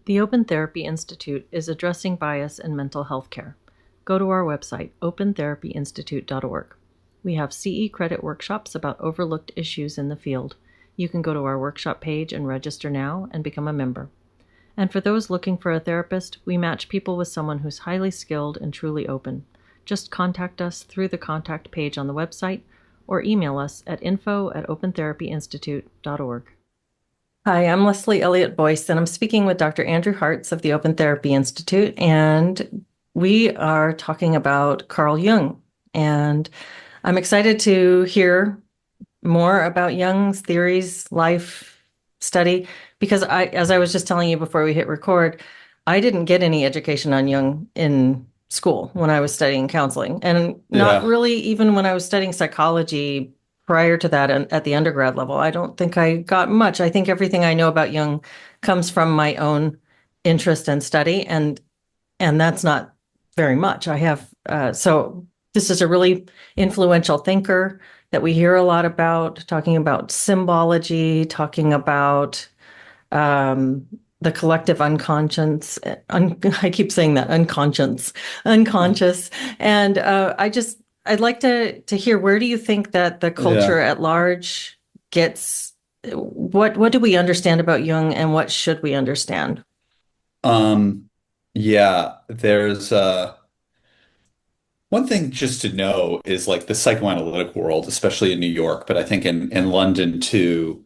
The Open Therapy Institute is addressing bias in mental health care. Go to our website, opentherapyinstitute.org. We have CE credit workshops about overlooked issues in the field. You can go to our workshop page and register now and become a member. And for those looking for a therapist, we match people with someone who's highly skilled and truly open. Just contact us through the contact page on the website or email us at info@opentherapyinstitute.org. Hi, I'm Leslie Elliott Boyce, and I'm speaking with Dr. Andrew Hartz of the Open Therapy Institute, and we are talking about Carl Jung. And I'm excited to hear more about Jung's theories, life study, because as I was just telling you before we hit record, I didn't get any education on Jung in school when I was studying counseling, and not Yeah. really even when I was studying psychology prior to that at the undergrad level. I don't think I got much. I think everything I know about Jung comes from my own interest and study, and that's not very much. I have so this is a really influential thinker that we hear a lot about, talking about symbology, talking about the collective unconscious. I keep saying that unconscious. And I'd like to hear, where do you think that the culture Yeah. at large gets, what do we understand about Jung and what should we understand? Um, yeah, there's one thing just to know is like the psychoanalytic world, especially in New York, but I think in London too,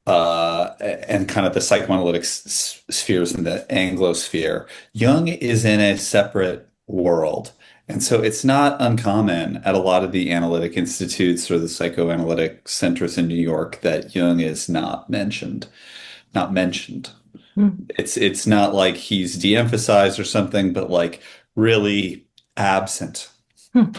and kind of the psychoanalytic spheres in the Anglosphere, Jung is in a separate world. And so it's not uncommon at a lot of the analytic institutes or the psychoanalytic centers in New York that Jung is not mentioned. Hmm. It's not like he's de-emphasized or something, but like really absent. Hmm.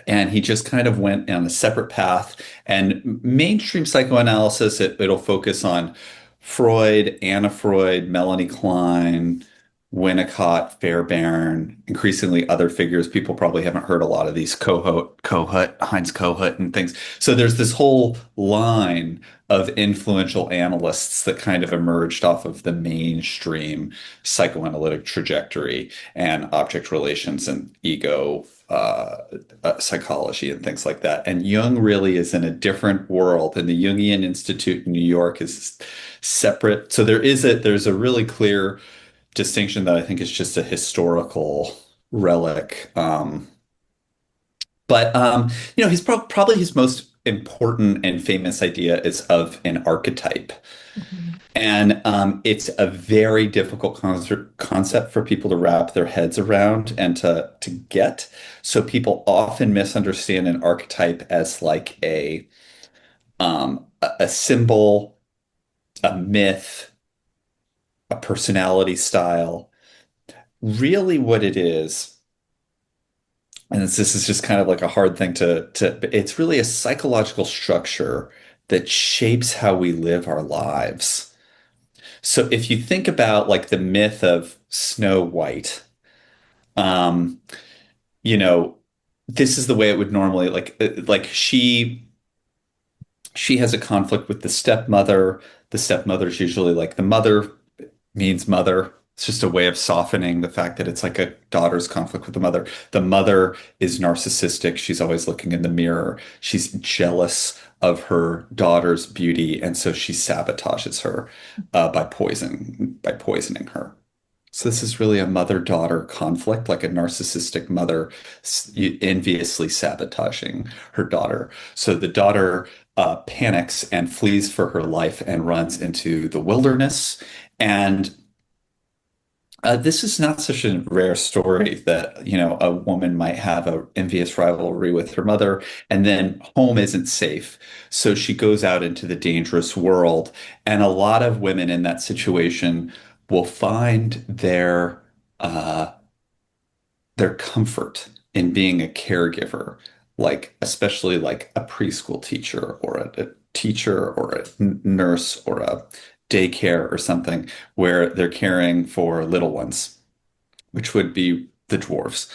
And he just kind of went on a separate path. And mainstream psychoanalysis, it'll focus on Freud, Anna Freud, Melanie Klein, Winnicott, Fairbairn, increasingly other figures. People probably haven't heard a lot of these Heinz Kohut and things. So there's this whole line of influential analysts that kind of emerged off of the mainstream psychoanalytic trajectory and object relations and ego psychology and things like that. And Jung really is in a different world, and the Jungian Institute in New York is separate. So there's a really clear distinction that I think is just a historical relic. But his probably his most important and famous idea is of an archetype. Mhm. And it's a very difficult concept for people to wrap their heads around and to get. So people often misunderstand an archetype as like a symbol, a myth, a personality style. Really, what it is, and this is just kind of like a hard thing it's really a psychological structure that shapes how we live our lives. So if you think about like the myth of Snow White, um, you know, this is the way it would normally like she has a conflict with the stepmother. The stepmother's usually like the mother means mother. It's just a way of softening the fact that it's like a daughter's conflict with the mother. The mother is narcissistic. She's always looking in the mirror. She's jealous of her daughter's beauty, and so she sabotages her by poisoning her. So this is really a mother-daughter conflict, like a narcissistic mother enviously sabotaging her daughter. So the daughter panics and flees for her life and runs into the wilderness. And this is not such a rare story that, a woman might have a envious rivalry with her mother, and then home isn't safe. So she goes out into the dangerous world. And a lot of women in that situation will find uh, their comfort in being a caregiver, like especially like a preschool teacher or a teacher or a nurse or a daycare or something where they're caring for little ones, which would be the dwarfs.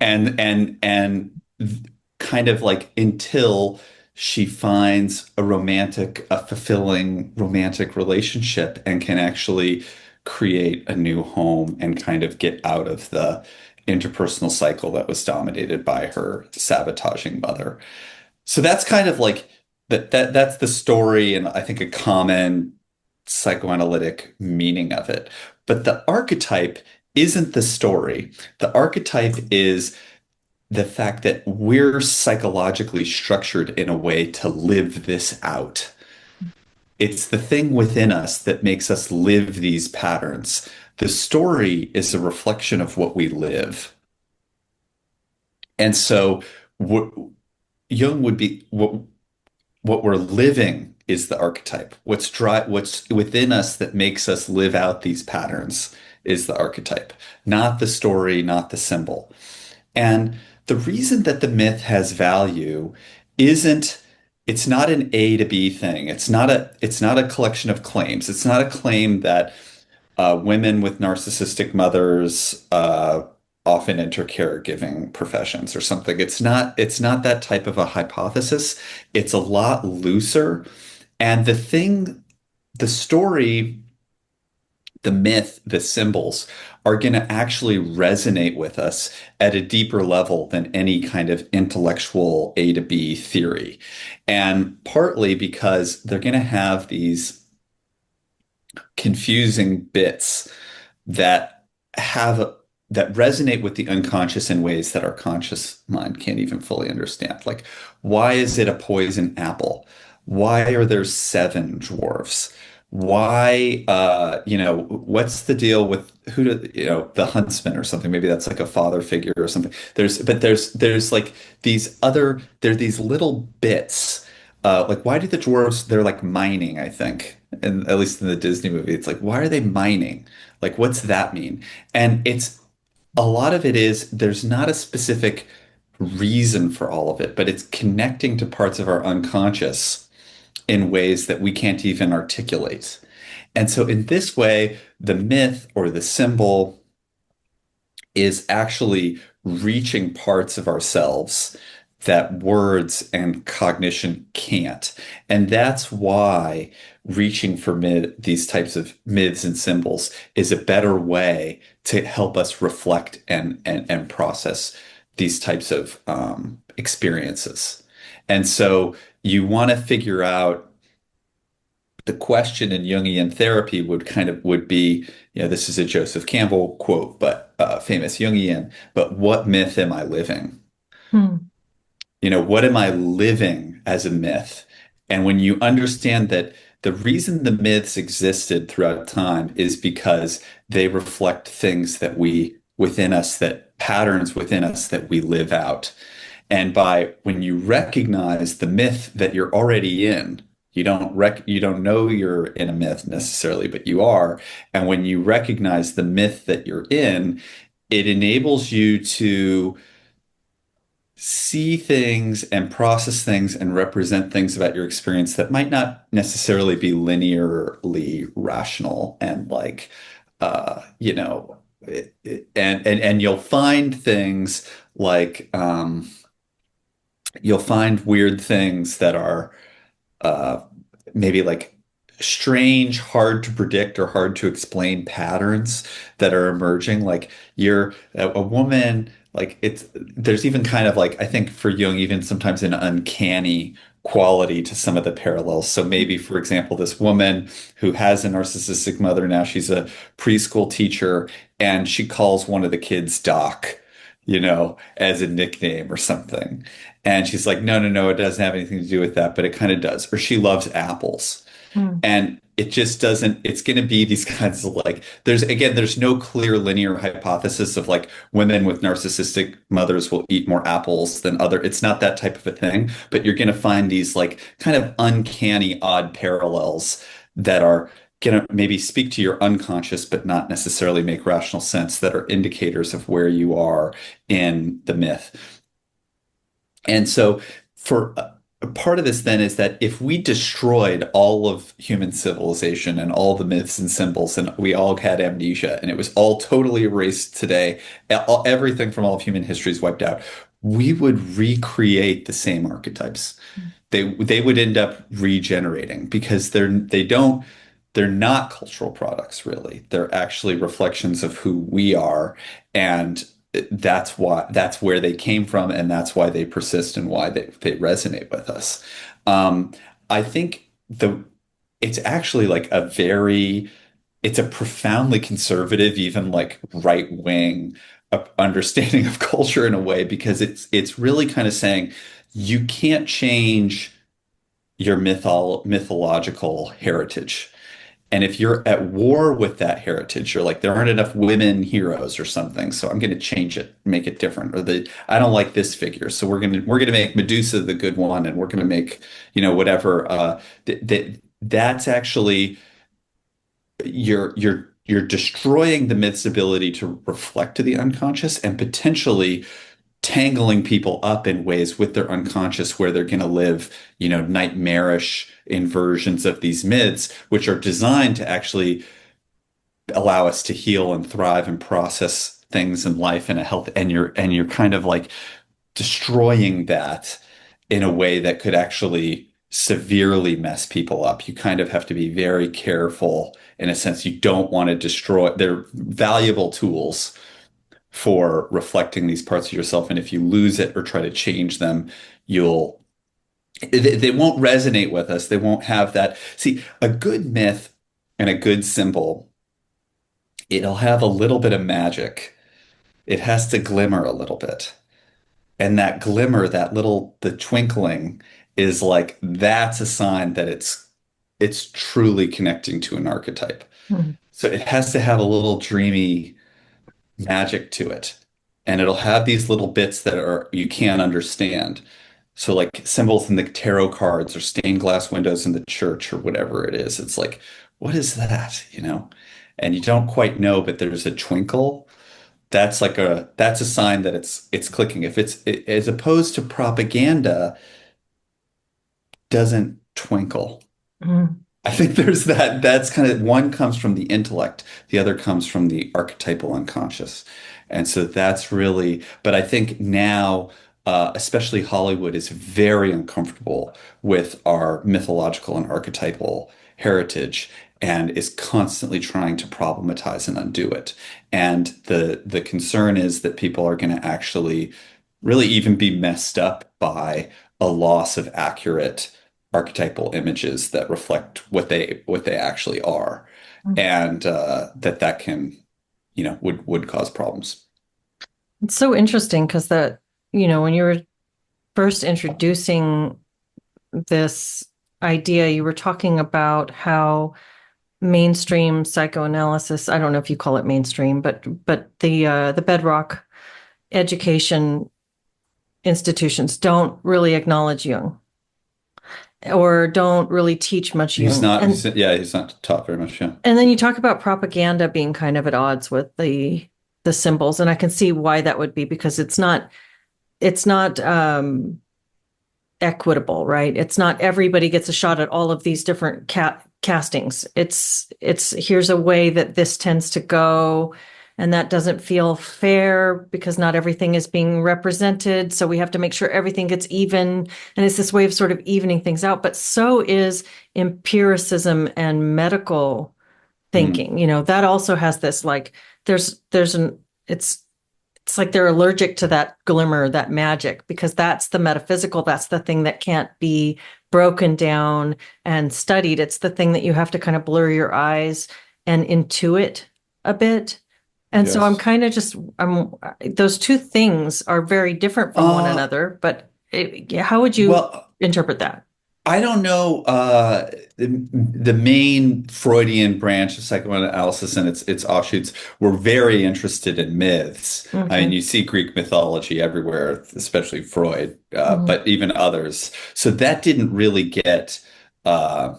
And kind of like until she finds a fulfilling romantic relationship and can actually create a new home and kind of get out of the interpersonal cycle that was dominated by her sabotaging mother. So that's kind of like that's the story and I think a common psychoanalytic meaning of it. But the archetype isn't the story. The archetype is the fact that we're psychologically structured in a way to live this out. It's the thing within us that makes us live these patterns. The story is a reflection of what we live. And so what Jung would be what we're living is the archetype. What's within us that makes us live out these patterns is the archetype, not the story, not the symbol. And the reason that the myth has value isn't it's not an A to B thing. It's not a collection of claims. It's not a claim that women with narcissistic mothers often enter caregiving professions or something. It's not that type of a hypothesis. It's a lot looser. And the story, the myth, the symbols are going to actually resonate with us at a deeper level than any kind of intellectual A to B theory. And partly because they're going to have these confusing bits that have that resonate with the unconscious in ways that our conscious mind can't even fully understand. Like, why is it a poison apple? Why are there seven dwarfs? Why, what's the deal with the huntsman or something? Maybe that's like a father figure or something. There's like there are these little bits. Like, why do the dwarves, they're like mining, I think. And at least in the Disney movie, it's like, why are they mining? Like, what's that mean? And it's a lot of it is there's not a specific reason for all of it, but it's connecting to parts of our unconscious in ways that we can't even articulate. And so, in this way, the myth or the symbol is actually reaching parts of ourselves that words and cognition can't. And that's why reaching for these types of myths and symbols is a better way to help us reflect and process these types of experiences. And so you want to figure out the question in Jungian therapy would be, this is a Joseph Campbell quote, but famous Jungian, but what myth am I living? Hmm. What am I living as a myth? And when you understand that the reason the myths existed throughout time is because they reflect things that patterns within us that we live out. And when you recognize the myth that you're already in, you don't know you're in a myth necessarily, but you are. And when you recognize the myth that you're in, it enables you to see things and process things and represent things about your experience that might not necessarily be linearly rational and like and you'll find things like you'll find weird things that are uh, maybe like strange, hard to predict or hard to explain patterns that are emerging. Like you're a woman, like there's even kind of like, I think for Jung, even sometimes an uncanny quality to some of the parallels. So maybe, for example, this woman who has a narcissistic mother, now she's a preschool teacher and she calls one of the kids Doc, as a nickname or something. And she's like, no, no, no, it doesn't have anything to do with that, but it kind of does. Or she loves apples. Hmm. And it just doesn't, it's going to be these kinds of like, there's no clear linear hypothesis of like women with narcissistic mothers will eat more apples than it's not that type of a thing, but you're going to find these like kind of uncanny, odd parallels that are going to maybe speak to your unconscious, but not necessarily make rational sense that are indicators of where you are in the myth. And so for a part of this then is that if we destroyed all of human civilization and all the myths and symbols and we all had amnesia and it was all totally erased today, everything from all of human history is wiped out, we would recreate the same archetypes. They would end up regenerating because they're not cultural products, really. They're actually reflections of who we are, and that's where they came from, and that's why they persist and why they resonate with us. Um, I think it's actually like it's a profoundly conservative, even like right wing understanding of culture in a way, because it's really kind of saying you can't change your mythological heritage. And if you're at war with that heritage, you're like, there aren't enough women heroes or something, so I'm going to change it, make it different. Or I don't like this figure, so we're gonna make Medusa the good one, and we're gonna make, whatever. That's actually you're destroying the myth's ability to reflect to the unconscious and potentially tangling people up in ways with their unconscious where they're going to live, nightmarish inversions of these myths, which are designed to actually allow us to heal and thrive and process things in life in a health. And you're kind of like destroying that in a way that could actually severely mess people up. You kind of have to be very careful in a sense. You don't want to destroy, they're valuable tools for reflecting these parts of yourself. And if you lose it or try to change them, you'll they won't resonate with us. They won't have that. See, a good myth and a good symbol, it'll have a little bit of magic. It has to glimmer a little bit. And that glimmer, the twinkling is like that's a sign that it's truly connecting to an archetype. Mhm. So it has to have a little dreamy magic to it. And it'll have these little bits that are you can't understand. So like symbols in the tarot cards or stained glass windows in the church or whatever it is. It's like, what is that? And you don't quite know, but there's a twinkle. That's a sign that it's clicking. If as opposed to propaganda doesn't twinkle. Mhm. I think there's that's kind of one comes from the intellect, the other comes from the archetypal unconscious. And so that's really, but I think now, especially Hollywood is very uncomfortable with our mythological and archetypal heritage and is constantly trying to problematize and undo it. And the concern is that people are going to actually really even be messed up by a loss of accurate archetypal images that reflect what they actually are, and that can would cause problems. It's so interesting because when you were first introducing this idea, you were talking about how mainstream psychoanalysis, I don't know if you call it mainstream, but the bedrock education institutions don't really acknowledge Jung or don't really teach much He's Jung. not, And he's not taught very much. Yeah. and then you talk about propaganda being kind of at odds with the symbols, and I can see why that would be because it's not equitable, right? It's not everybody gets a shot at all of these different castings. It's here's a way that this tends to go, and that doesn't feel fair because not everything is being represented. So we have to make sure everything gets even. And it's this way of sort of evening things out. But so is empiricism and medical Mm. thinking. That also has this like there's an it's like they're allergic to that glimmer, that magic, because that's the metaphysical. That's the thing that can't be broken down and studied. It's the thing that you have to kind of blur your eyes and intuit a bit. And so I'm Yes. kind of those two things are very different from one Uh, another, but yeah, how would you well, interpret that? I don't know. The main Freudian branch of psychoanalysis and its offshoots were very interested in myths. I mean, Hmm. you see Greek mythology everywhere, especially Freud, Hmm. but even others. So that didn't really get uh,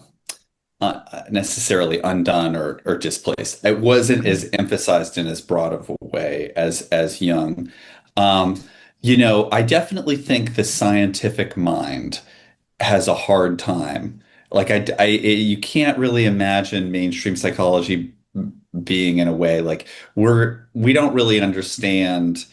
necessarily undone or displaced. It wasn't Okay. as emphasized in as broad of a way as Jung. Um, I definitely think the scientific mind has a hard time. Like you can't really imagine mainstream psychology being in a way like we don't really understand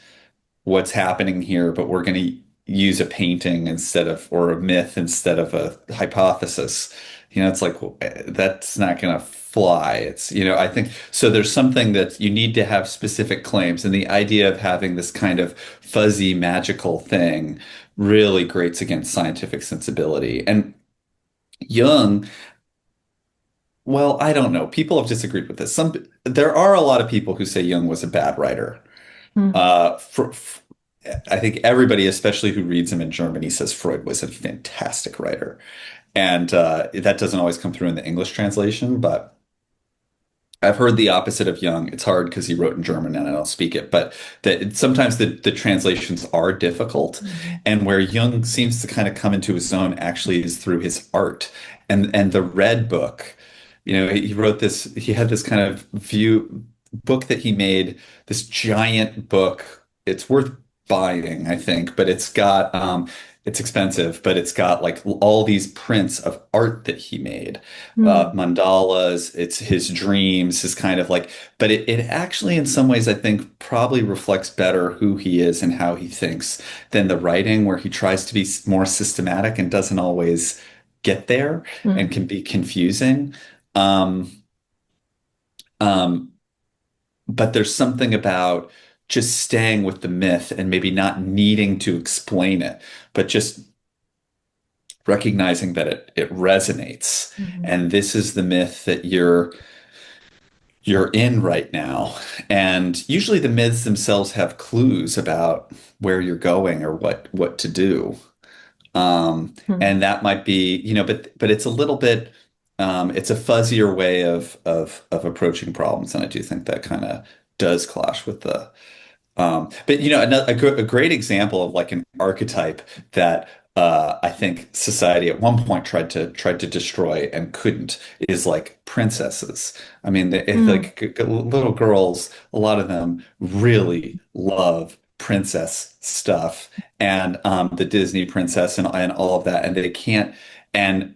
what's happening here, but we're going to use a painting instead of or a myth instead of a hypothesis. It's like well, that's not going to fly. I think so. There's something that you need to have specific claims, and the idea of having this kind of fuzzy, magical thing really grates against scientific sensibility. And Jung, well, I don't know. People have disagreed with this. There are a lot of people who say Jung was a bad writer. Mm. Uh, for, I think everybody, especially who reads him in Germany, says Freud was a fantastic writer. And that doesn't always come through in the English translation, but I've heard the opposite of Jung. It's hard because he wrote in German and I don't speak it, but that sometimes the translations are difficult. Mhm. And where Jung seems to kind of come into his own actually is through his art. And the Red Book, he wrote this, he had this kind of book that he made, this giant book. It's worth buying, I think, but it's expensive, but it's got like all these prints of art that he made, Mm. mandalas, it's his dreams, his kind of like, but it actually, in some ways, I think probably reflects better who he is and how he thinks than the writing, where he tries to be more systematic and doesn't always get there and Mm. can be confusing. Um, um, but there's something about just staying with the myth and maybe not needing to explain it, but just recognizing that it resonates. Mhm. And this is the myth that you're in right now. And usually the myths themselves have clues about where you're going or what to do. Mm. And that might be, but it's a little bit it's a fuzzier way of approaching problems. And I do think that kind of does clash with the but a great example of like an archetype that I think society at one point tried to destroy and couldn't is like princesses. I mean, Mm. like little girls, a lot of them really love princess stuff and the Disney princess and all of that, and they can't. And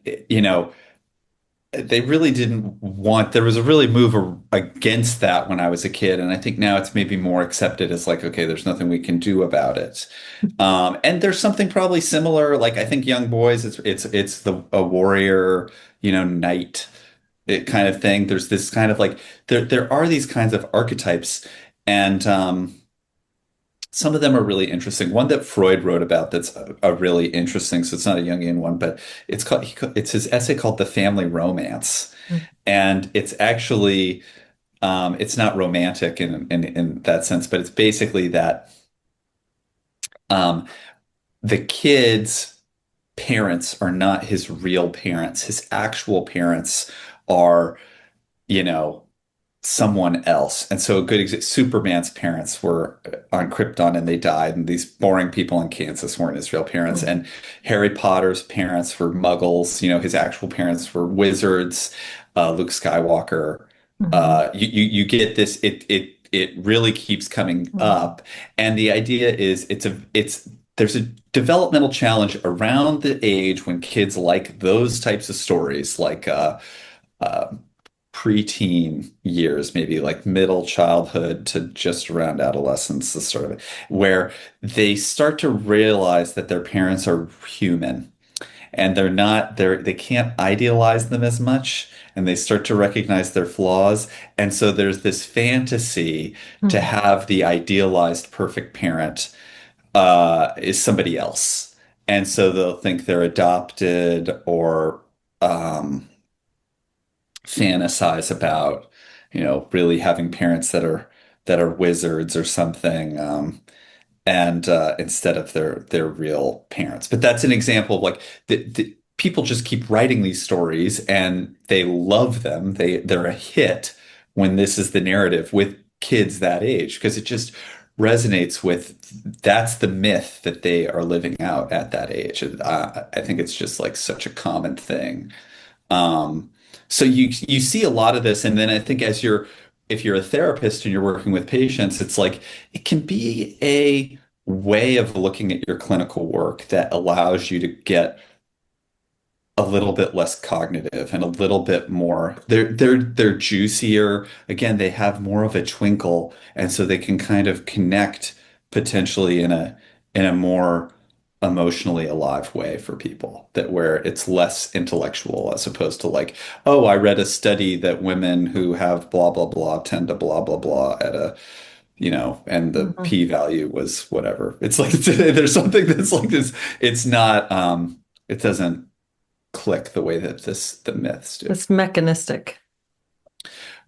they really didn't want there was a really move against that when I was a kid, and I think now it's maybe more accepted as like, okay, there's nothing we can do about it. And there's something probably similar, like I think young boys, it's the a warrior, knight, kind of thing. There's this kind of like there are these kinds of archetypes, and some of them are really interesting. One that Freud wrote about that's a really interesting, so it's not a Jungian one, but it's his essay called The Family Romance. Mm. And it's actually it's not romantic in that sense, but it's basically that um, the kid's parents are not his real parents. His actual parents are, you know, someone else. And so a good Superman's parents were on Krypton and they died, and these boring people in Kansas weren't his real parents. Mm. And Harry Potter's parents were muggles. His actual parents were wizards. Luke Skywalker. Mhm. You get this. It really keeps coming Mm. up, and the idea is there's a developmental challenge around the age when kids like those types of stories, like uh, preteen years, maybe like middle childhood to just around adolescence, the sort of where they start to realize that their parents are human and they can't idealize them as much, and they start to recognize their flaws. And so there's this fantasy to Mm. have the idealized perfect parent is somebody else. And so they'll think they're adopted or um fantasize about, really having parents that are wizards or something, and instead of their real parents. But that's an example of like the people just keep writing these stories and they love them. They're a hit when this is the narrative with kids that age because it just resonates with that's the myth that they are living out at that age. And, I think it's just like such a common thing. Um, so you see a lot of this, and then I think if you're a therapist and you're working with patients, it's like it can be a way of looking at your clinical work that allows you to get a little bit less cognitive and a little bit more. They're juicier. Again, they have more of a twinkle, and so they can kind of connect potentially in a more emotionally alive way for people, that where it's less intellectual as opposed to like, oh, I read a study that women who have blah blah blah tend to blah blah blah at a, and the Mhm. p value was whatever. It's like there's something that's like this. It's not it doesn't click the way that the myths do. It's mechanistic.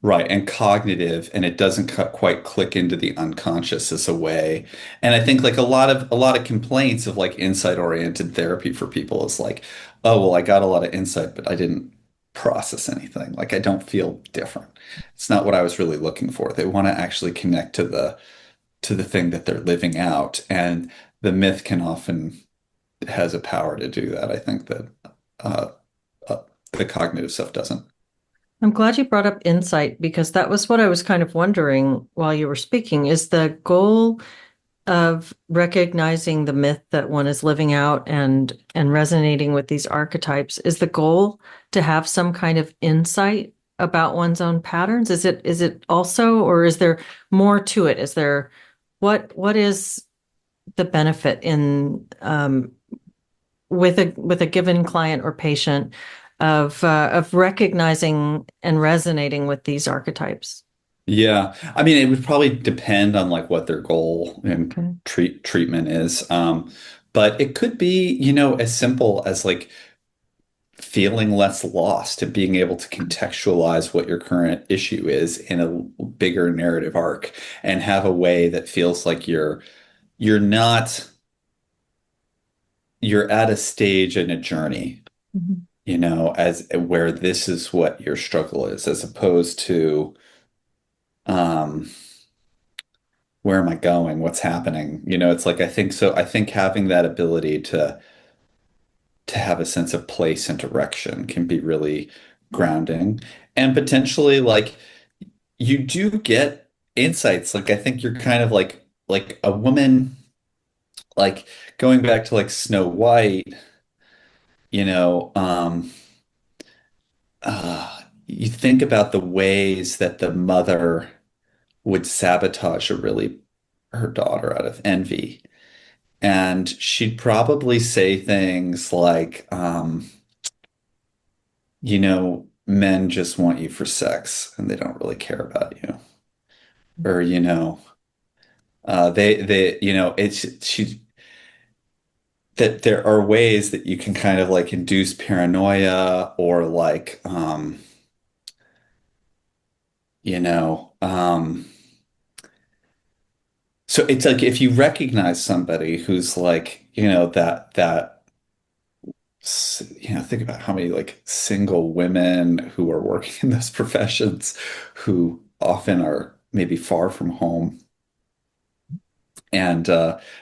Right, and cognitive, and it doesn't quite click into the unconscious as a way. And I think like a lot of complaints of like insight-oriented therapy for people is like, oh, well, I got a lot of insight, but I didn't process anything. Like I don't feel different. It's not what I was really looking for. They want to actually connect to the thing that they're living out, and the myth can often has a power to do that. I think that uh, uh, the cognitive stuff doesn't. I'm glad you brought up insight because that was what I was kind of wondering while you were speaking. Is the goal of recognizing the myth that one is living out and resonating with these archetypes, is the goal to have some kind of insight about one's own patterns? Is it also, or is there more to it? Is there what is the benefit in with a given client or patient of recognizing and resonating with these archetypes? Yeah, I mean, it would probably depend on like what their goal and Okay. treatment is. But it could be, as simple as like feeling less lost and being able to contextualize what your current issue is in a bigger narrative arc and have a way that feels like you're not you're at a stage in a journey, Mhm. as where this is what your struggle is, as opposed to um where am I going? What's happening? It's like I think so. I think having that ability to have a sense of place and direction can be really grounding. And potentially like you do get insights. Like I think you're kind of like a woman, like going back to like Snow White, you know, um, you think about the ways that the mother would sabotage her daughter out of envy. And she'd probably say things like, men just want you for sex and they don't really care about you. Or, it's that there are ways that you can kind of like induce paranoia or like, you know, um, so it's like if you recognize somebody who's like, think about how many like single women who are working in those professions who often are maybe far from home. And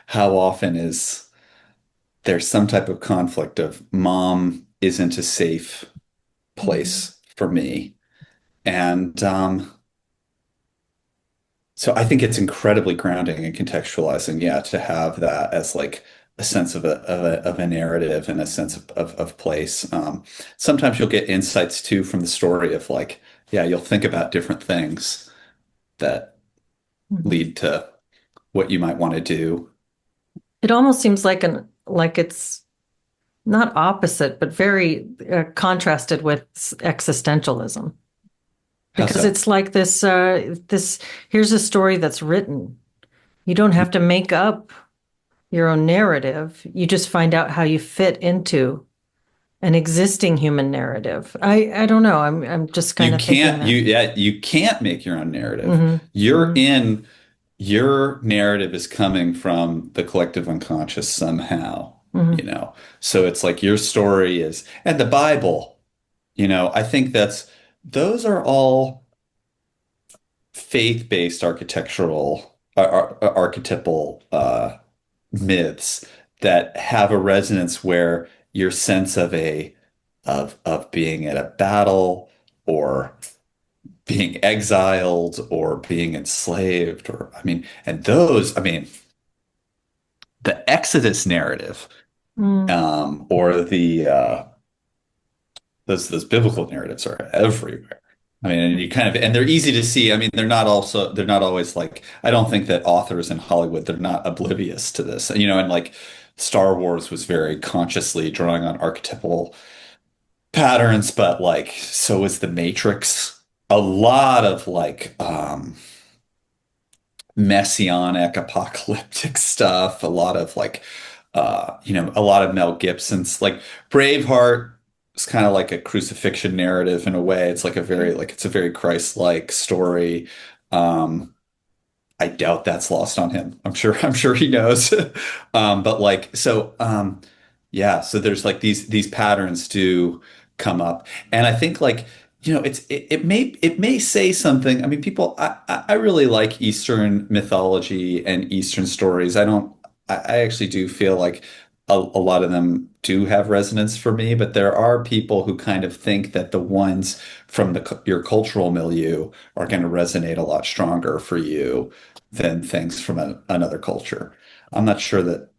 how often is there's some type of conflict of mom isn't a safe Mhm. place for me. And so I think it's incredibly grounding and contextualizing, yeah, to have that as like a sense of a narrative and a sense of place. Sometimes you'll get insights too from the story of like, yeah, you'll think about different things that Mhm. lead to what you might want to do. It almost seems like it's not opposite, but very contrasted with existentialism, How because so? it's like this here's a story that's written. You don't have to make up your own narrative. You just find out how you fit into an existing human narrative. I don't know. I'm just kind You of thinking can't, that. you can't make your own narrative. Hmm. You're Hmm. in, your narrative is coming from the collective unconscious somehow, you Hmm. know? So it's like your story is, and the Bible, I think those are all faith-based archetypal myths that have a resonance where your sense of being at a battle or being exiled or being enslaved or I mean, and those, I mean, the Exodus narrative, Mm. or the those biblical narratives are everywhere. I mean, and you kind of, and they're easy to see. I mean, they're not always like, I don't think that authors in Hollywood, they're not oblivious to this, and like Star Wars was very consciously drawing on archetypal patterns, but like so is the Matrix. A lot of like messianic apocalyptic stuff, a lot of like a lot of Mel Gibson's like Braveheart is kind of like a crucifixion narrative in a way. It's like a very like it's a very Christ-like story. Um I doubt that's lost on him. I'm sure he knows. But like so yeah, so there's like these patterns do come up. And I think like it may say something. I mean, people I really like Eastern mythology and Eastern stories. I actually do feel like a lot of them do have resonance for me, but there are people who kind of think that the ones from your cultural milieu are going to resonate a lot stronger for you than things from another culture. I'm not sure that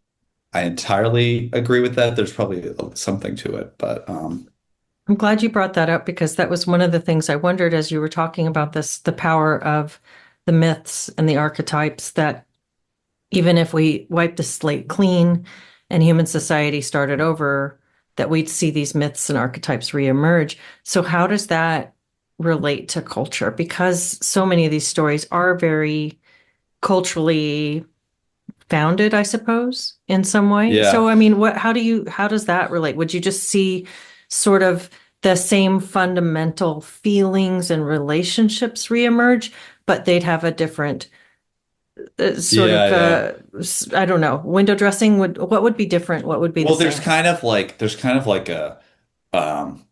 I entirely agree with that. There's probably something to it, but I'm glad you brought that up because that was one of the things I wondered as you were talking about this, the power of the myths and the archetypes that even if we wiped the slate clean and human society started over, that we'd see these myths and archetypes reemerge. So how does that relate to culture? Because so many of these stories are very culturally founded, I suppose, in some way. So, yeah. I mean, how does that relate? Would you just see sort of the same fundamental feelings and relationships reemerge, but they'd have a different sort of, Yeah, yeah. I don't know, window dressing what would be different? What would be the Well, same? there's kind of um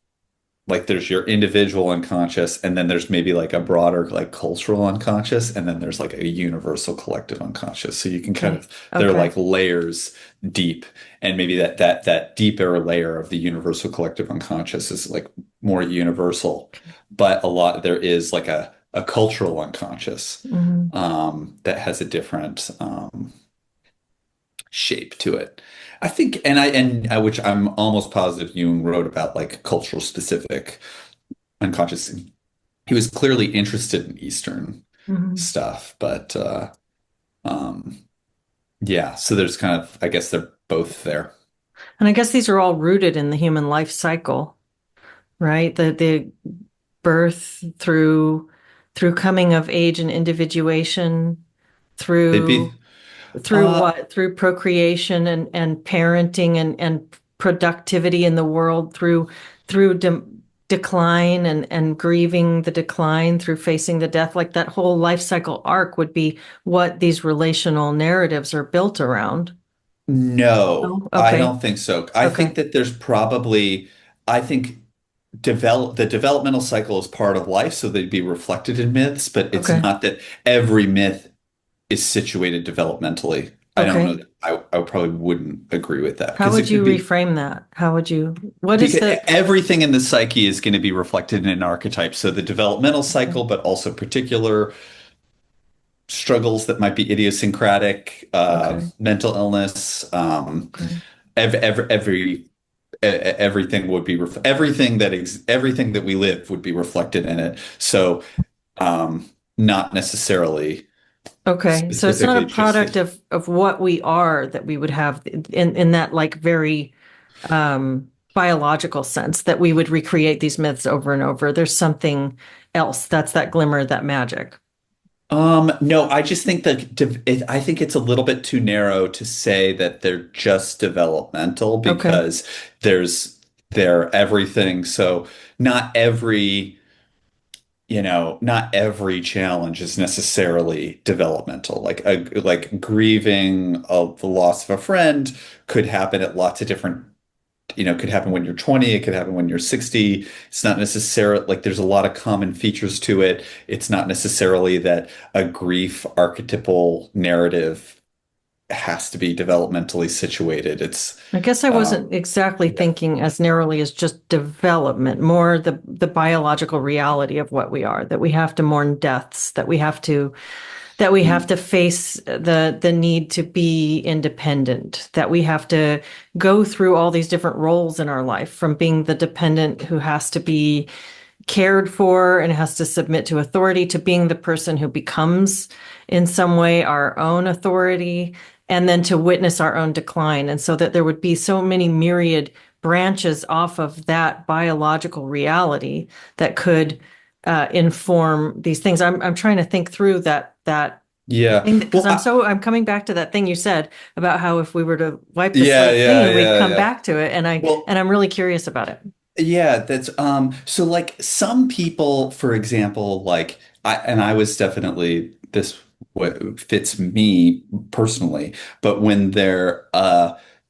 like there's your individual unconscious, and then there's maybe like a broader like cultural unconscious, and then there's like a universal collective unconscious. So you can kind Okay. of they're Okay. like layers deep, and maybe that deeper layer of the universal collective unconscious is like more universal, but a lot there is like a cultural unconscious Hmm. that has a different shape to it. I think, and I, which I'm almost positive Jung wrote about like cultural specific unconscious. He was clearly interested in Eastern Hmm. stuff, but um, yeah. So there's kind of, I guess they're both there. And I guess these are all rooted in the human life cycle, right? The birth through coming of age and individuation, They'd through be, through uh, what? Through procreation and parenting and productivity in the world, through decline and grieving the decline, through facing the death. Like that whole life cycle arc would be what these relational narratives are built around. no, Oh, I okay. don't think so. I think Okay. that there's probably, I think the developmental cycle is part of life, so they'd be reflected in myths, but it's Okay. not that every myth is situated developmentally. I don't know. Okay. I probably wouldn't agree with that How because would it could you be reframe that? How would you, what is because the, everything in the psyche is going to be reflected in an archetype. So the developmental okay. cycle, but also particular struggles that might be idiosyncratic, Okay. mental illness, Okay. every everything would be everything that we live would be reflected in it. So not necessarily Okay. So it's not a specifically just product of what we are that we would have in that like very biological sense that we would recreate these myths over and over. There's something else. That's that glimmer, that magic. No, I just think that I think it's a little bit too narrow to say that they're just developmental Okay. because they're everything. So not every, not every challenge is necessarily developmental. Like grieving of the loss of a friend could happen at lots of different could happen when you're 20, it could happen when you're 60. It's not necessarily like there's a lot of common features to it. It's not necessarily that a grief archetypal narrative has to be developmentally situated. It's I guess I wasn't um exactly yeah. thinking as narrowly as just development, more the biological reality of what we are, that we have to mourn deaths, that we have Mm. to face the need to be independent, that we have to go through all these different roles in our life, from being the dependent who has to be cared for and has to submit to authority, to being the person who becomes in some way our own authority, and then to witness our own decline. And so that there would be so many myriad branches off of that biological reality that could inform these things. I'm trying to think through that Yeah. thing because Well, I'm coming back to that thing you said about how if we were to wipe the yeah, slate yeah, clean, we'd yeah, come yeah. back to it. And Well, I'm really curious about it. yeah, that's so like some people, for example, like I was definitely this what fits me personally, but when they're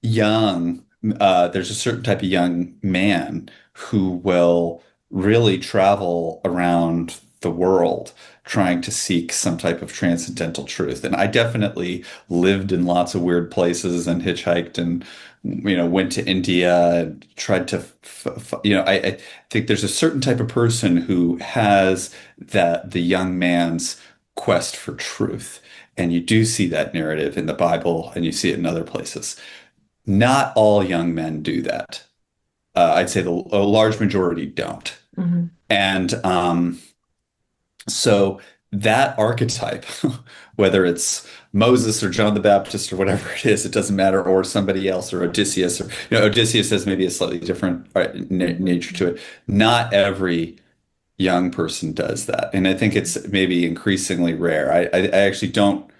young, there's a certain type of young man who will really travel around the world trying to seek some type of transcendental truth. And I definitely lived in lots of weird places and hitchhiked and went to India and tried to, I think there's a certain type of person who has the young man's quest for truth. And you do see that narrative in the Bible and you see it in other places. Not all young men do that. I'd say a large majority don't. Hmm. And so that archetype, whether it's Moses or John the Baptist or whatever it is, it doesn't matter, or somebody else, or Odysseus, or Odysseus has maybe a slightly different nature to it. Not every young person does that, and I think it's maybe increasingly rare. I actually don't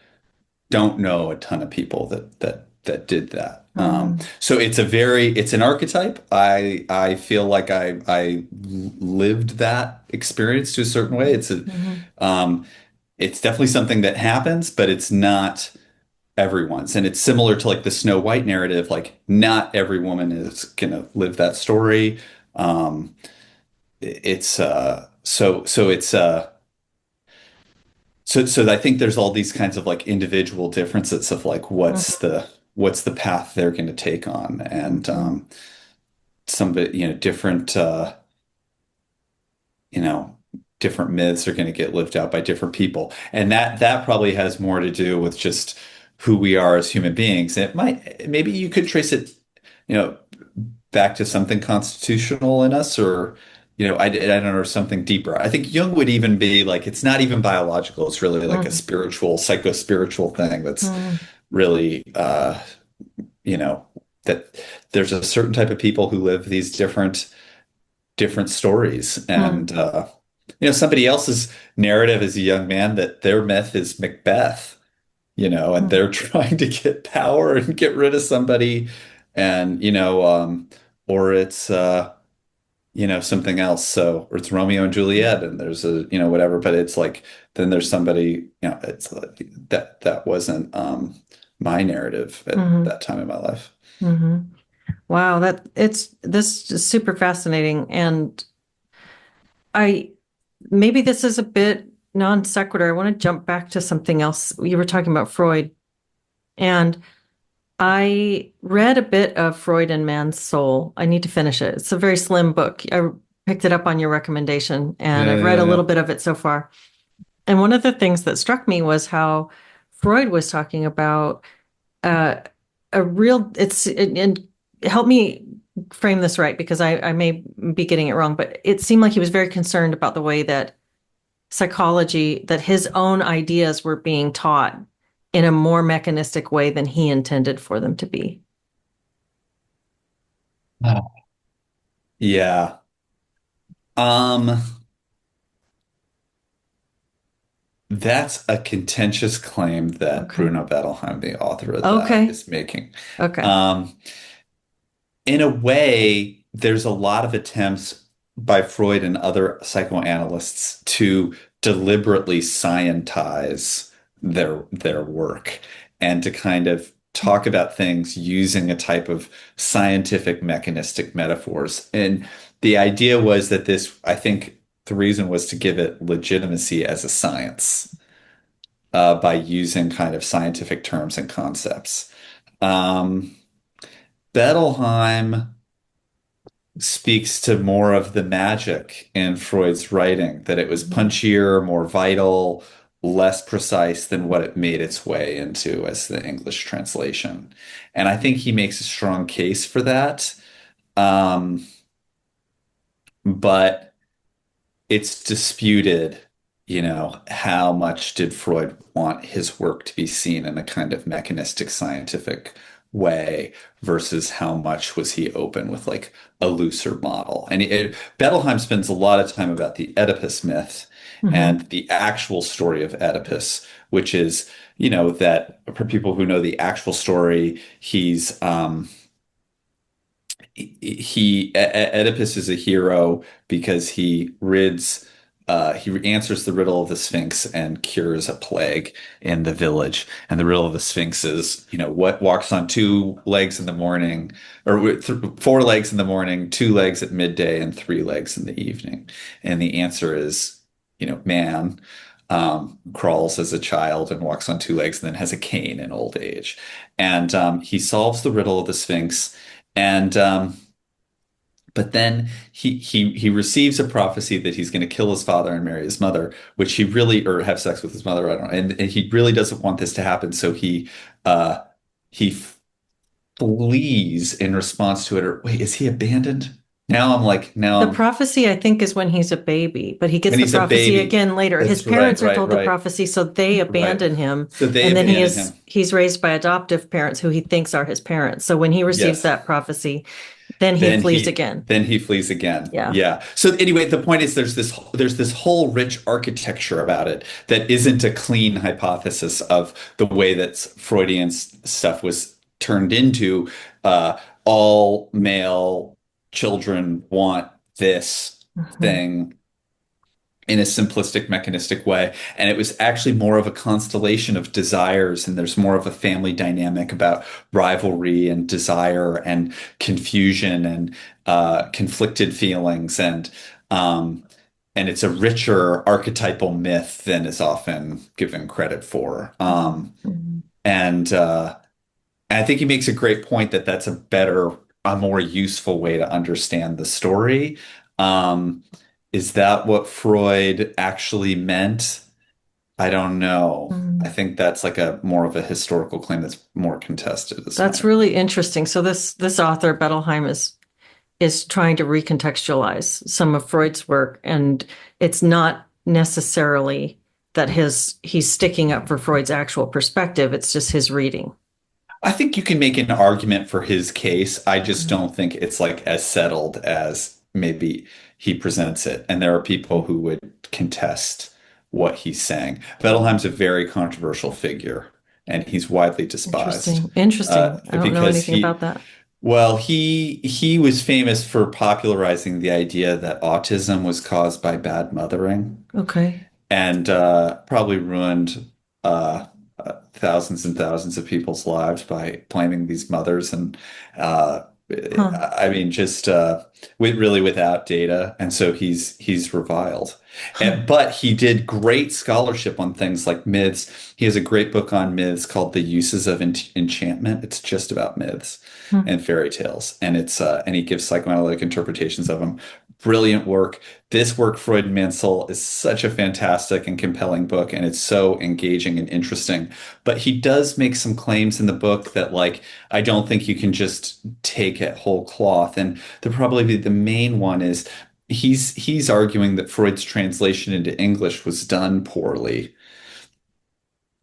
know a ton of people that did that. Hmm. So it's an archetype. I feel like I lived that experience to a certain way. Hmm. Um, it's definitely something that happens, but it's not everyone's. And it's similar to like the Snow White narrative. Like not every woman is gonna live that story. Um, it's so it's so I think there's all these kinds of like individual differences of like what's the path they're going to take on, and Hmm. some of it, different you know different myths are going to get lived out by different people, and that probably has more to do with just who we are as human beings. And it might maybe you could trace it, you know, back to something constitutional in us, or I don't know, something deeper. I think Jung would even be like it's not even biological, it's really like a Hmm. spiritual, psycho-spiritual thing that's Hmm. really you know that there's a certain type of people who live these different stories, Hmm. and somebody else's narrative as a young man that their myth is Macbeth, and Hmm. they're trying to get power and get rid of somebody, and or it's something else. So, or it's Romeo and Juliet, and there's a whatever, but it's like then there's somebody, it's like that wasn't my narrative at Hmm. that time in my life. Hmm. Wow, this is super fascinating. And I maybe this is a bit non sequitur. I want to jump back to something else. You were talking about Freud, and I read a bit of Freud and Man's Soul. I need to finish it. It's a very slim book. I picked it up on your recommendation, and Yeah, I've read yeah, a little yeah. bit of it so far. And one of the things that struck me was how Freud was talking about uh, a real, and help me frame this right because I may be getting it wrong, but it seemed like he was very concerned about the way that psychology, that his own ideas were being taught in a more mechanistic way than he intended for them to be. Oh. Yeah. Um, that's a contentious claim that Okay. Bruno Bettelheim, the author of that, Okay. is making. Okay. Um, in a way, there's a lot of attempts by Freud and other psychoanalysts to deliberately scientize their work and to kind of talk about things using a type of scientific mechanistic metaphors. And the idea was that I think the reason was to give it legitimacy as a science by using kind of scientific terms and concepts. Um, Bettelheim speaks to more of the magic in Freud's writing, that it was Mhm. punchier, more vital, less precise than what it made its way into as the English translation. And I think he makes a strong case for that. Um, but it's disputed, how much did Freud want his work to be seen in a kind of mechanistic scientific way versus how much was he open with like a looser model. And Bettelheim spends a lot of time about the Oedipus myth Hmm. and the actual story of Oedipus, which is, that for people who know the actual story, Oedipus is a hero because he answers the riddle of the Sphinx and cures a plague in the village. And the riddle of the Sphinx is, what walks on two legs in the morning, or four legs in the morning, two legs at midday, and three legs in the evening. And the answer is, man. Crawls as a child and walks on two legs and then has a cane in old age. And he solves the riddle of the Sphinx. And but then he receives a prophecy that he's going to kill his father and marry his mother, which he really or have sex with his mother. I don't know, and he really doesn't want this to happen. So uh, he flees in response to it. Or wait, is he abandoned? Now The I'm prophecy, I think, is when he's a baby, but he gets when the he's a prophecy baby. again later. His That's right, parents are right, told the right, prophecy, so they right. abandon him. So they And then abandon him. he's raised by adoptive parents who he thinks are his parents. So when he receives Yes. that prophecy, then he Then flees he again. then he flees again. Yeah. Yeah. So anyway, the point is there's this whole rich architecture about it that isn't a clean hypothesis of the way that Freudian stuff was turned into. All male children want this Mhm. thing in a simplistic, mechanistic way. And it was actually more of a constellation of desires, and there's more of a family dynamic about rivalry and desire and confusion and conflicted feelings. And it's a richer archetypal myth than is often given credit for. Mhm. And I think he makes a great point that that's a more useful way to understand the story. Um, is that what Freud actually meant? I don't know. I Mhm. think that's like a more of a historical claim that's more contested, is That's my. really interesting. So this author, Bettelheim, is trying to recontextualize some of Freud's work, and it's not necessarily that he's sticking up for Freud's actual perspective. It's just his reading. I think you can make an argument for his case. I just Okay. don't think it's like as settled as maybe he presents it. And there are people who would contest what he's saying. Bettelheim's a very controversial figure, and he's widely despised Interesting. Interesting. I don't know because anything about that. he was famous for popularizing the idea that autism was caused by bad mothering Okay. and probably ruined thousands and thousands of people's lives by blaming these mothers and uh, Huh. I mean just really without data, and so he's reviled. Huh. But he did great scholarship on things like myths. He has a great book on myths called The Uses of Enchantment. It's just about myths Hmm. and fairy tales, and it's and he gives psychoanalytic interpretations of them. Brilliant work. This work, Freud and Mansell, is such a fantastic and compelling book, and it's so engaging and interesting. But he does make some claims in the book that, like, I don't think you can just take it whole cloth. And probably the main one is he's arguing that Freud's translation into English was done poorly.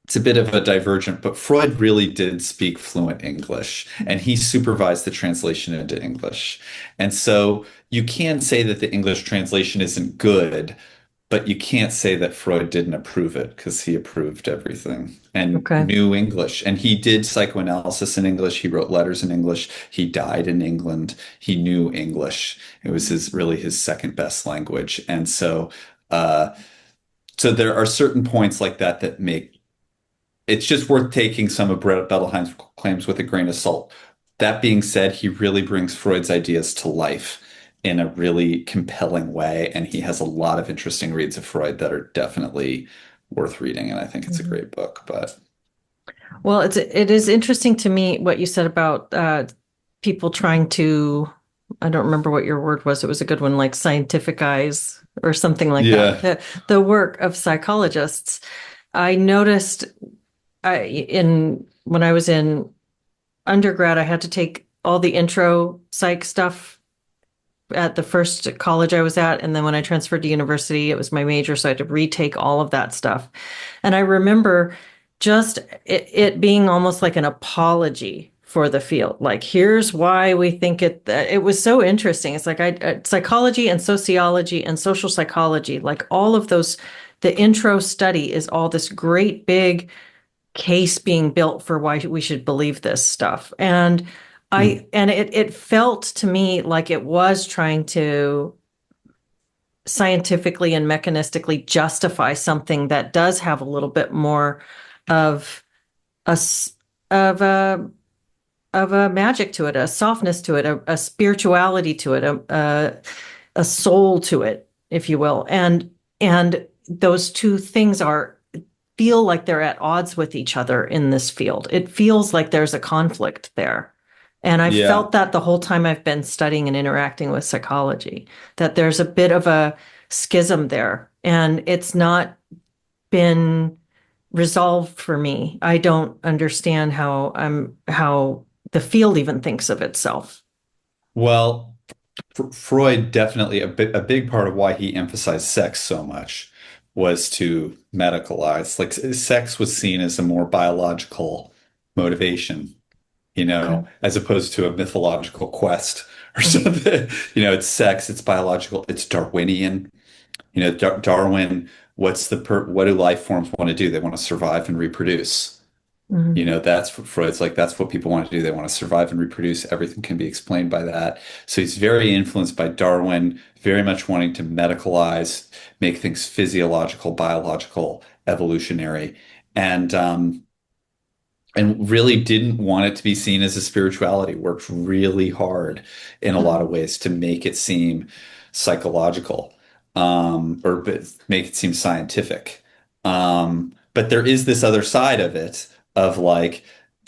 It's a bit of a divergent, but Freud really did speak fluent English and he supervised the translation into English. And so you can say that the English translation isn't good, but you can't say that Freud didn't approve it because he approved everything and Okay. knew English. And he did psychoanalysis in English. He wrote letters in English. He died in England. He knew English. It was his second best language. And uh, so there are certain points like that that make it's just worth taking some of Brett Bettelheim's claims with a grain of salt. That being said, he really brings Freud's ideas to life in a really compelling way, and he has a lot of interesting reads of Freud that are definitely worth reading, and I think it's a Mhm. great book. But Well, it is interesting to me what you said about people trying to, I don't remember what your word was. It was a good one, like scientificize or something like that. yeah, The work of psychologists. I noticed in when I was in undergrad, I had to take all the intro psych stuff at the first college I was at. And then when I transferred to university, it was my major. So I had to retake all of that stuff. And I remember just it being almost like an apology for the field. Like, here's why we think it was so interesting. It's like psychology and sociology and social psychology, like all of those, the intro study is all this great big case being built for why we should believe this stuff. And Mm. it felt to me like it was trying to scientifically and mechanistically justify something that does have a little bit more of a of a magic to it, a softness to it, a spirituality to it, a soul to it, if you will. And those two things are feel like they're at odds with each other in this field. It feels like there's a conflict there. And I Yeah. felt that the whole time I've been studying and interacting with psychology, that there's a bit of a schism there. And it's not been resolved for me. I don't understand how the field even thinks of itself. Well, Freud definitely a big part of why he emphasized sex so much was to medicalize. Like sex was seen as a more biological motivation, Okay. as opposed to a mythological quest or Mhm. something. It's sex, it's biological, it's Darwinian. Darwin, what do life forms want to do? They want to survive and reproduce. Mhm. That's what Freud's like. That's what people want to do. They want to survive and reproduce. Everything can be explained by that. So he's very influenced by Darwin, very much wanting to medicalize, make things physiological, biological, evolutionary, and um, and really didn't want it to be seen as a spirituality. Worked really hard in a lot of ways to make it seem psychological, or make it seem scientific. But there is this other side of it of like,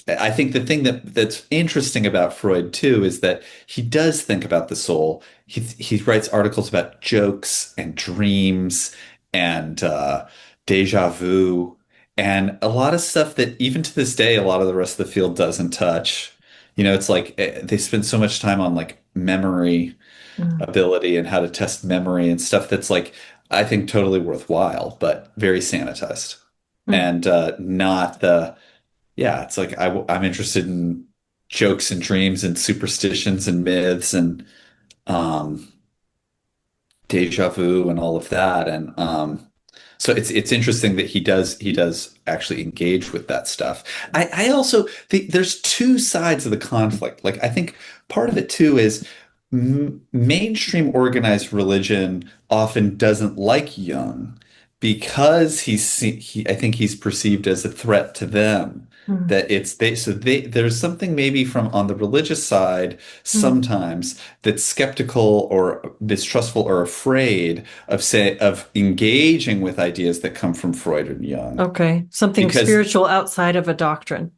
I think the thing that's interesting about Freud too is that he does think about the soul. He writes articles about jokes and dreams and deja vu and a lot of stuff that even to this day, a lot of the rest of the field doesn't touch. It's like they spend so much time on like memory Mhm. ability and how to test memory and stuff that's like, I think totally worthwhile, but very sanitized Mhm. and not yeah, it's like I'm interested in jokes and dreams and superstitions and myths and um, deja vu and all of that. And so it's interesting that he does actually engage with that stuff. I also think there's two sides of the conflict. Like I think part of it too is mainstream organized religion often doesn't like Jung because I think he's perceived as a threat to them. Mhm. That it's they so they there's something maybe from on the religious side Mhm. sometimes that's skeptical or mistrustful or afraid of engaging with ideas that come from Freud and Jung Okay. Something because spiritual outside of a doctrine.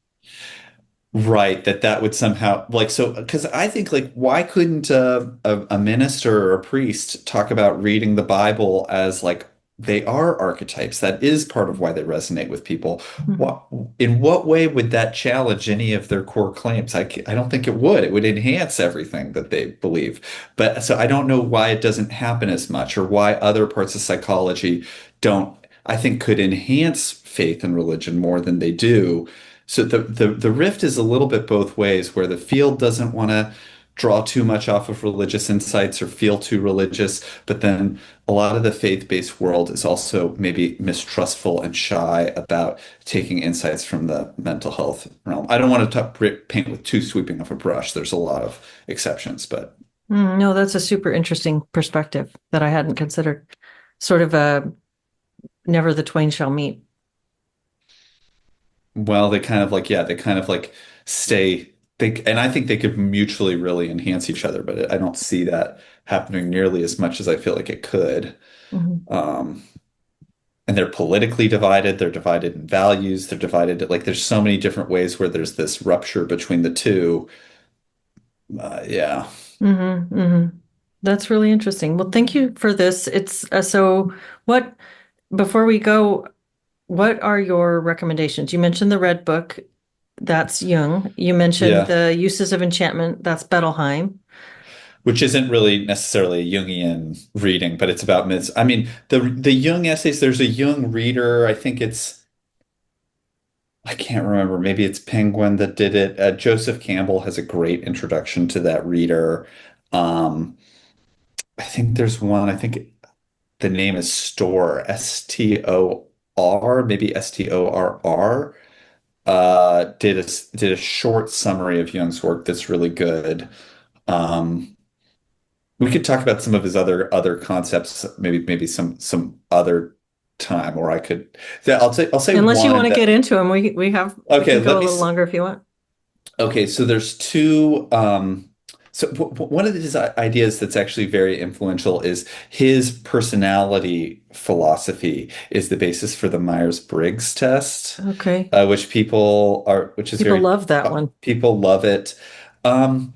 right that would somehow like so because I think like why couldn't a minister or a priest talk about reading the Bible as like they are archetypes that is part of why they resonate with people Mhm. what in what way would that challenge any of their core claims I don't think it would enhance everything that they believe but so I don't know why it doesn't happen as much or why other parts of psychology don't I think could enhance faith and religion more than they do so the rift is a little bit both ways, where the field doesn't want to draw too much off of religious insights or feel too religious, but then a lot of the faith-based world is also maybe mistrustful and shy about taking insights from the mental health realm. I don't want to paint with too sweeping of a brush. There's a lot of exceptions, but No, that's a super interesting perspective that I hadn't considered. Sort of a never the twain shall meet. well, they kind of like, yeah, they kind of like stay and I think they could mutually really enhance each other, but I don't see that happening nearly as much as I feel like it could. Mhm. Um, and they're politically divided, they're divided in values, they're divided like there's so many different ways where there's this rupture between the two. Yeah. That's really interesting. Well, thank you for this. It's so what, before we go, what are your recommendations? You mentioned the Red Book, that's Jung. You mentioned Yeah. the Uses of Enchantment, that's Bettelheim. which isn't really necessarily a Jungian reading, but it's about myths. I mean, the Jung essays, there's a Jung reader. I think I can't remember. Maybe it's Penguin that did it. Joseph Campbell has a great introduction to that reader. Um, I think there's one, I think the name is Store, Stor, maybe Storr. Did a short summary of Jung's work that's really good. Um, we could talk about some of his other concepts, maybe some other time, or I could. Yeah, I'll say Unless you want one to that. get into them, we Okay, can go a little longer if you want. okay, so there's two. One of his ideas that's actually very influential is his personality philosophy is the basis for the Myers-Briggs test, Okay. which is People very, love that one. people love it. Um,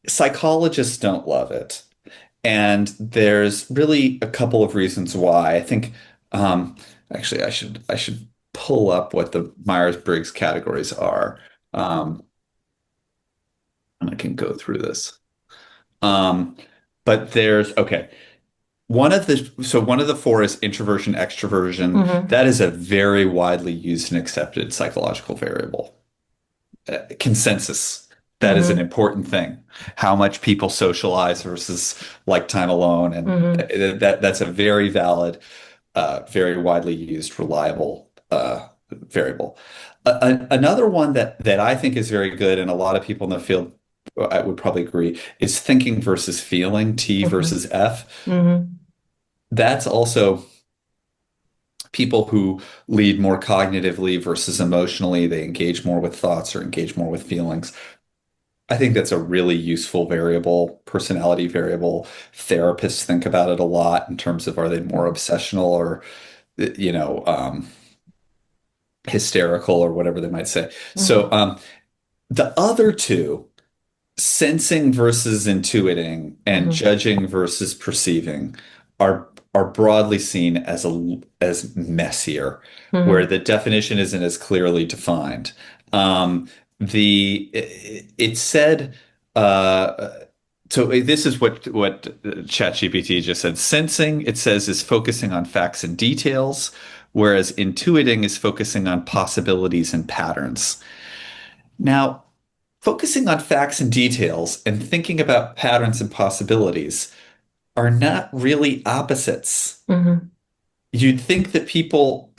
Psychologists don't love it. And there's really a couple of reasons why. I think, um, actually, I should pull up what the Myers-Briggs categories are. Um, and I can go through this. Um, but there's okay. One of the four is introversion, extroversion. Hmm. That is a very widely used and accepted psychological variable. Consensus. That is an Hmm. important thing. How much people socialize versus like time alone, and Hmm. that's a very valid, very widely used, reliable variable. Another one that I think is very good, and a lot of people in the field I would probably agree, is thinking versus feeling, T Hmm. versus F. Hmm. That's also people who lead more cognitively versus emotionally. They engage more with thoughts or engage more with feelings. I think that's a really useful variable, personality variable. Therapists think about it a lot in terms of are they more obsessional or, you know, hysterical or whatever they might say. So Hmm. the other two, sensing versus intuiting and Hmm. judging versus perceiving, are broadly seen as messier, where Hmm. the definition isn't as clearly defined. Um, it said so this is what ChatGPT just said. Sensing, it says, is focusing on facts and details, whereas intuiting is focusing on possibilities and patterns. Now, focusing on facts and details and thinking about patterns and possibilities are not really opposites. Hmm. You'd think that people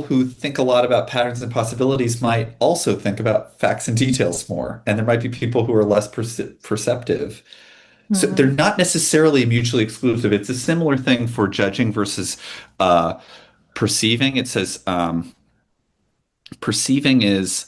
who think a lot about patterns and possibilities might also think about facts and details more, and there might be people who are less perceptive. So they're Hmm. not necessarily mutually exclusive. It's a similar thing for judging versus uh, perceiving. It says perceiving is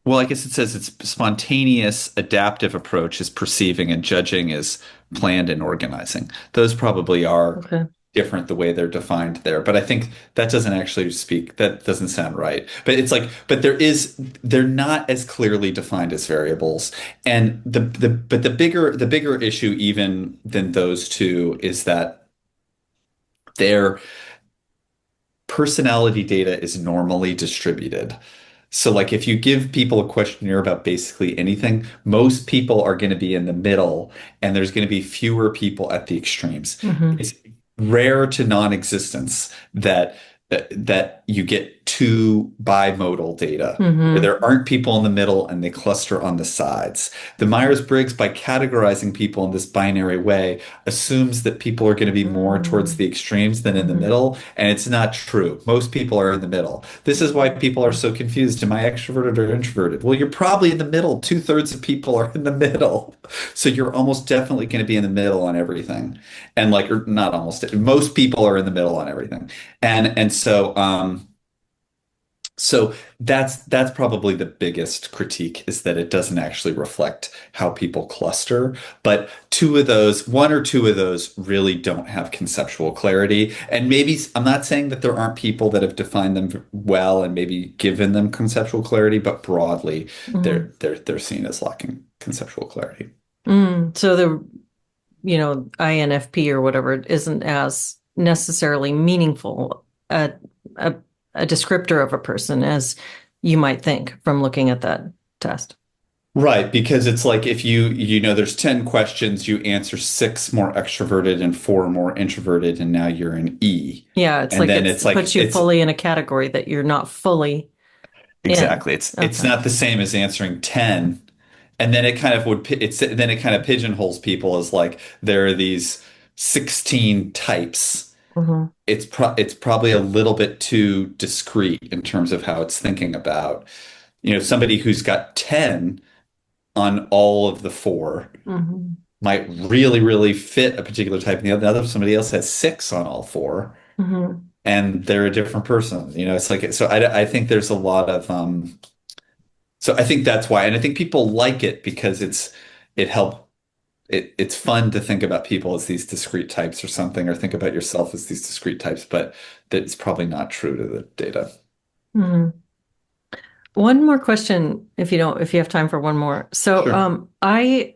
well, I guess it says it's spontaneous, adaptive approach is perceiving and judging is planned and organizing. Those probably are Okay. different the way they're defined there. But I think that doesn't actually speak, that doesn't sound right. But it's like, but they're not as clearly defined as variables. And but the bigger issue even than those two is that their personality data is normally distributed. So, like, if you give people a questionnaire about basically anything, most people are going to be in the middle, and there's going to be fewer people at the extremes. Hmm. It's rare to non-existence that you get two bimodal data where Hmm. there aren't people in the middle and they cluster on the sides. The Myers-Briggs, by categorizing people in this binary way, assumes that people are going to be more towards Hmm. the extremes than in the Hmm. middle, and it's not true. Most people are in the middle. This is why people are so confused. Am I extroverted or introverted? Well, you're probably in the middle. Two-thirds of people are in the middle. So you're almost definitely going to be in the middle on everything. And like, or not almost, most people are in the middle on everything. And so that's probably the biggest critique is that it doesn't actually reflect how people cluster. But one or two of those really don't have conceptual clarity. And maybe I'm not saying that there aren't people that have defined them well and maybe given them conceptual clarity, but broadly Hmm. they're seen as lacking conceptual clarity. So INFP or whatever isn't as necessarily meaningful a, a descriptor of a person as you might think from looking at that test. Right, because it's like if there's 10 questions, you answer six more extroverted and four more introverted, and now you're an E. Yeah, it's And like then it's it's it puts like you it's fully in a category that you're not fully in. exactly it's Okay. not the same as answering 10. And then it kind of then it kind of pigeonholes people as like there are these 16 types. Hmm. It's probably a little bit too discrete in terms of how it's thinking about, somebody who's got 10 on all of the four Hmm. might really, really fit a particular type, and the other somebody else has six on all four, Hmm. and they're a different person. It's like so. I think there's a lot of so I think that's why, and I think people like it because it help it's fun to think about people as these discrete types or something, or think about yourself as these discrete types, but that's probably not true to the data. Hmm. One more question, if you have time for one more. So, Sure. I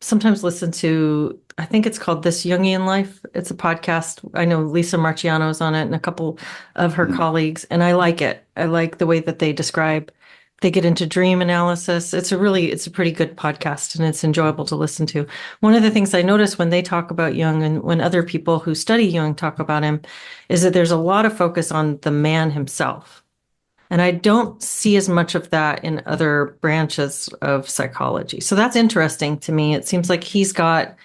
sometimes listen to, I think it's called This Jungian Life. It's a podcast. I know Lisa Marchiano's on it and a couple of her Mhm. colleagues, and I like it. I like the way that they get into dream analysis. It's a pretty good podcast and it's enjoyable to listen to. One of the things I notice when they talk about Jung and when other people who study Jung talk about him is that there's a lot of focus on the man himself. And I don't see as much of that in other branches of psychology. So that's interesting to me. It seems like he's got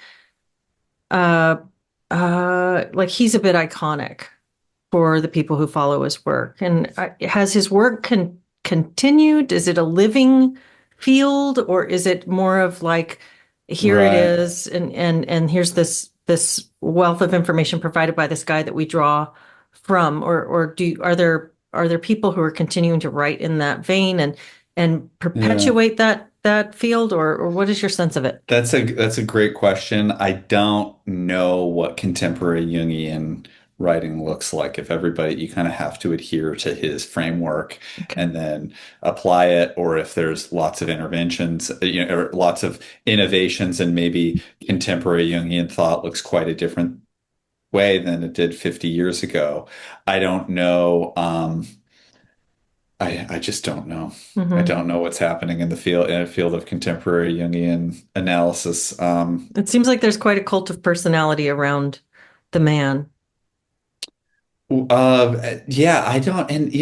uh like he's a bit iconic for the people who follow his work. And has his work continued? Is it a living field or is it more of like here it Right. is and here's this wealth of information provided by this guy that we draw from or are there people who are continuing to write in that vein and Yeah. perpetuate that field or what is your sense of it? That's a great question. I don't know what contemporary Jungian writing looks like. If everybody, you kind of have to adhere to his framework Okay. and then apply it, or if there's lots of interventions, or lots of innovations, and maybe contemporary Jungian thought looks quite a different way than it did 50 years ago. I don't know. I just don't know. I Hmm. don't know what's happening in a field of contemporary Jungian analysis. It seems like there's quite a cult of personality around the man. Yeah, I don't, and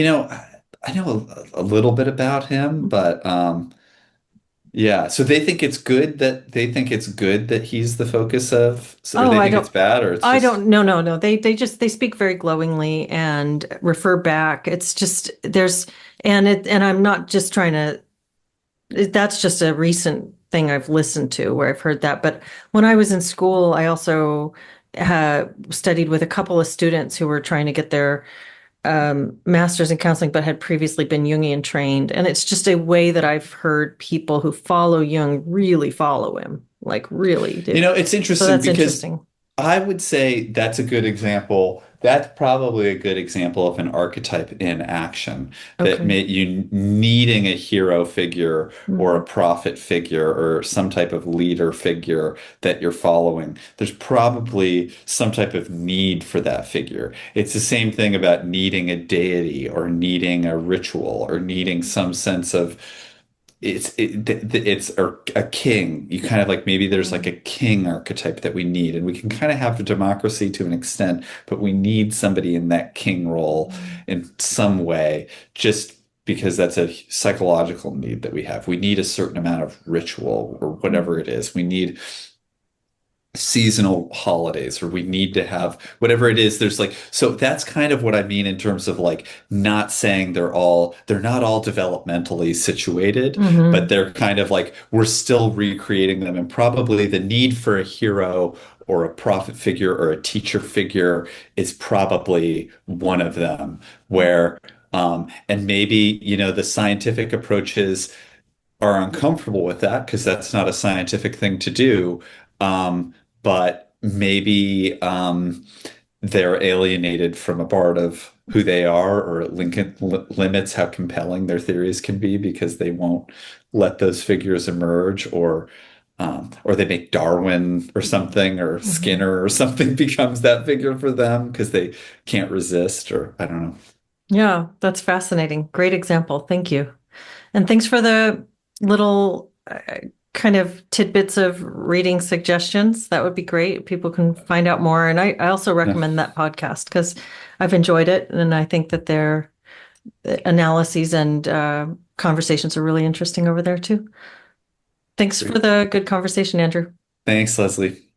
I know a little bit about him, but yeah. So they think it's good that he's the focus of, or Oh, they I think it's don't bad, or it's I just don't no. They speak very glowingly and refer back. It's just there's and I'm not just trying to that's just a recent thing I've listened to where I've heard that. But when I was in school, I also studied with a couple of students who were trying to get their master's in counseling, but had previously been Jungian trained. And it's just a way that I've heard people who follow Jung really follow him, like really do. It's So interesting that's because interesting. I would say that's a good example. That's probably a good example of an archetype in action that Okay. may you needing a hero figure or a Mhm. prophet figure or some type of leader figure that you're following. There's probably some type of need for that figure. It's the same thing about needing a deity or needing a ritual or needing some sense of it's a king. You kind of like maybe there's like a king archetype that we need, and we can kind of have a democracy to an extent, but we need somebody in that king role in some way, just because that's a psychological need that we have. We need a certain amount of ritual or whatever it is. We need seasonal holidays or we need to have whatever it is. There's like, so that's kind of what I mean in terms of like not saying they're not all developmentally situated, but Hmm. they're kind of like we're still recreating them, and probably the need for a hero or a prophet figure or a teacher figure is probably one of them where and maybe the scientific approaches are uncomfortable with that because that's not a scientific thing to do. But maybe they're alienated from a part of who they are, or it limits how compelling their theories can be because they won't let those figures emerge, or they make Darwin or something, or Hmm. Skinner or something becomes that figure for them because they can't resist, or I don't know. Yeah, that's fascinating. Great example. Thank you. And thanks for little kind of tidbits of reading suggestions, that would be great. People can find out more. And I also Yeah, recommend that podcast because I've enjoyed it. And I think that their analyses and conversations are really interesting over there too. Thanks for great. the good conversation, Andrew. Thanks, Leslie.